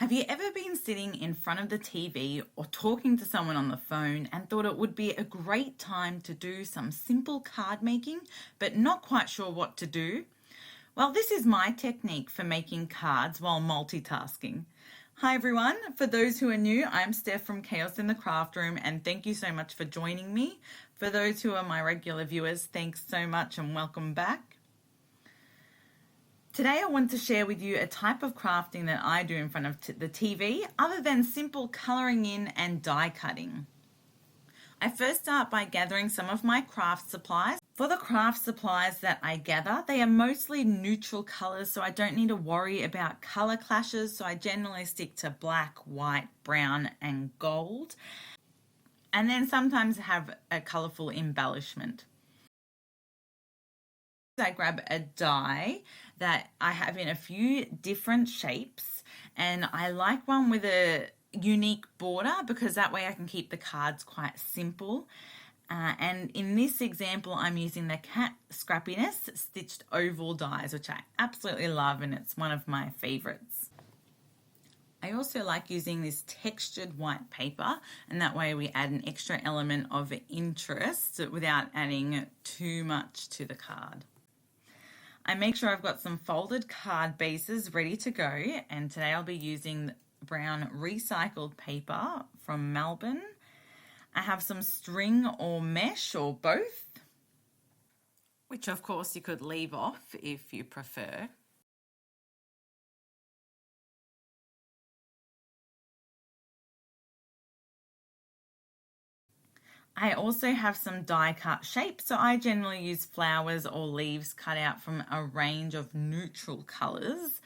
Have you ever been sitting in front of the TV or talking to someone on the phone and thought it would be a great time to do some simple card making, but not quite sure what to do? Well, this is my technique for making cards while multitasking. Hi everyone, for those who are new, I'm Steph from Chaos in the Craft Room and thank you so much for joining me. For those who are my regular viewers, thanks so much and welcome back. Today I want to share with you a type of crafting that I do in front of the TV other than simple colouring in and die cutting. I first start by gathering some of my craft supplies. For the craft supplies that I gather, they are mostly neutral colours, so I don't need to worry about colour clashes, so I generally stick to black, white, brown and gold, and then sometimes have a colourful embellishment. I grab a die that I have in a few different shapes, and I like one with a unique border because that way I can keep the cards quite simple. And in this example, I'm using the Cat Scrappiness stitched oval dies, which I absolutely love, and it's one of my favorites. I also like using this textured white paper, and that way we add an extra element of interest without adding too much to the card. I make sure I've got some folded card bases ready to go, and today I'll be using brown recycled paper from Melbourne. I have some string or mesh or both, which of course you could leave off if you prefer. I also have some die cut shapes, so I generally use flowers or leaves cut out from a range of neutral colours.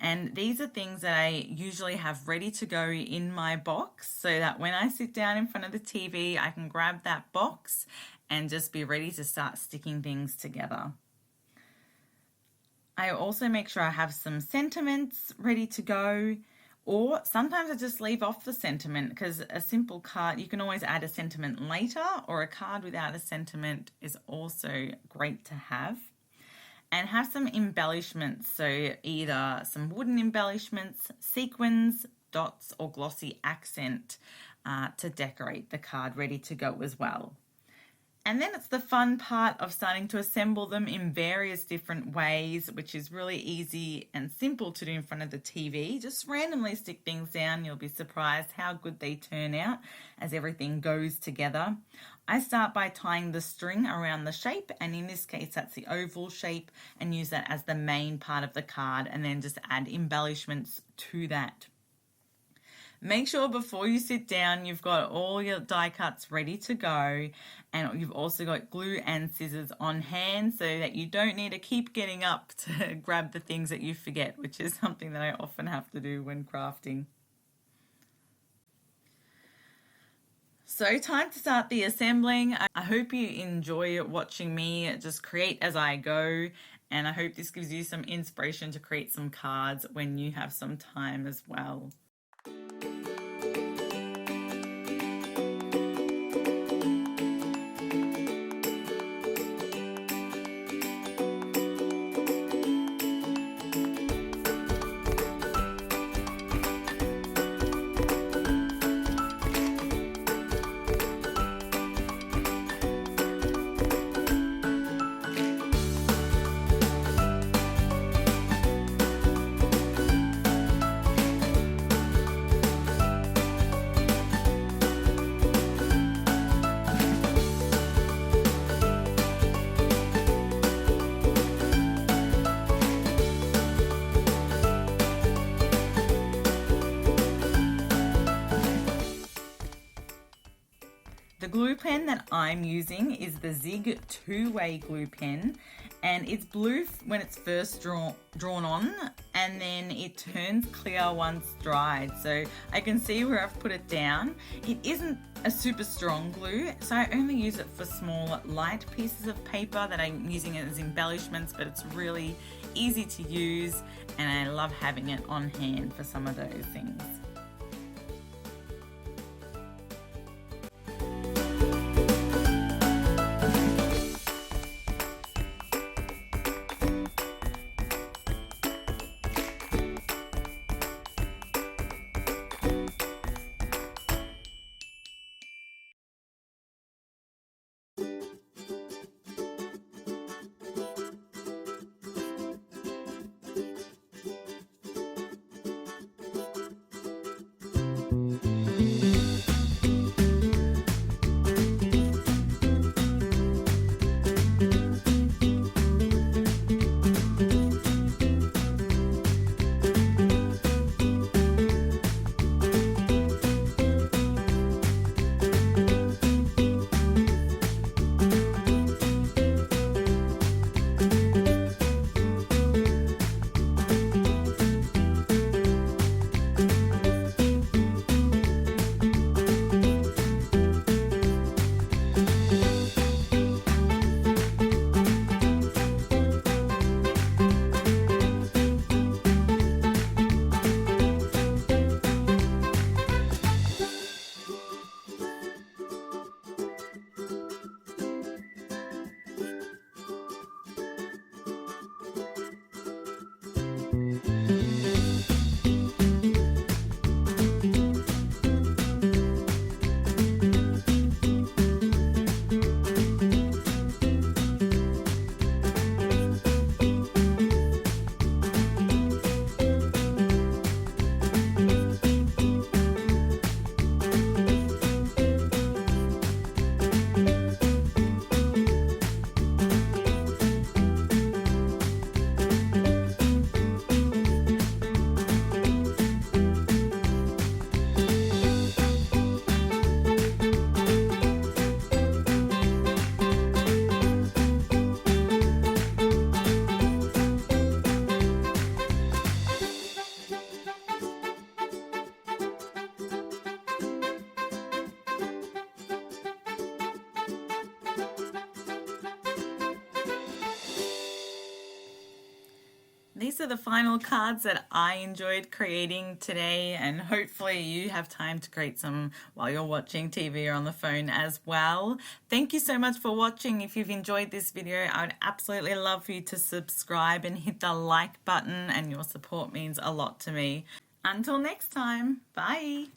And these are things that I usually have ready to go in my box so that when I sit down in front of the TV, I can grab that box and just be ready to start sticking things together. I also make sure I have some sentiments ready to go, or sometimes I just leave off the sentiment because a simple card, you can always add a sentiment later, or a card without a sentiment is also great to have. And have some embellishments, so either some wooden embellishments, sequins, dots or glossy accent to decorate the card ready to go as well. And then it's the fun part of starting to assemble them in various different ways, which is really easy and simple to do in front of the TV. Just randomly stick things down. You'll be surprised how good they turn out as everything goes together. I start by tying the string around the shape, and in this case that's the oval shape, and use that as the main part of the card, and then just add embellishments to that. Make sure before you sit down you've got all your die cuts ready to go, and you've also got glue and scissors on hand so that you don't need to keep getting up to grab the things that you forget, which is something that I often have to do when crafting. So time to start the assembling. I hope you enjoy watching me just create as I go, and I hope this gives you some inspiration to create some cards when you have some time as well. The glue pen that I'm using is the Zig two-way glue pen, and it's blue when it's first drawn on, and then it turns clear once dried. So I can see where I've put it down. It isn't a super strong glue, so I only use it for small light pieces of paper that I'm using it as embellishments, but it's really easy to use and I love having it on hand for some of those things. these are the final cards that I enjoyed creating today, and hopefully you have time to create some while you're watching TV or on the phone as well. Thank you so much for watching. If you've enjoyed this video, I would absolutely love for you to subscribe and hit the like button, and your support means a lot to me. Until next time, bye.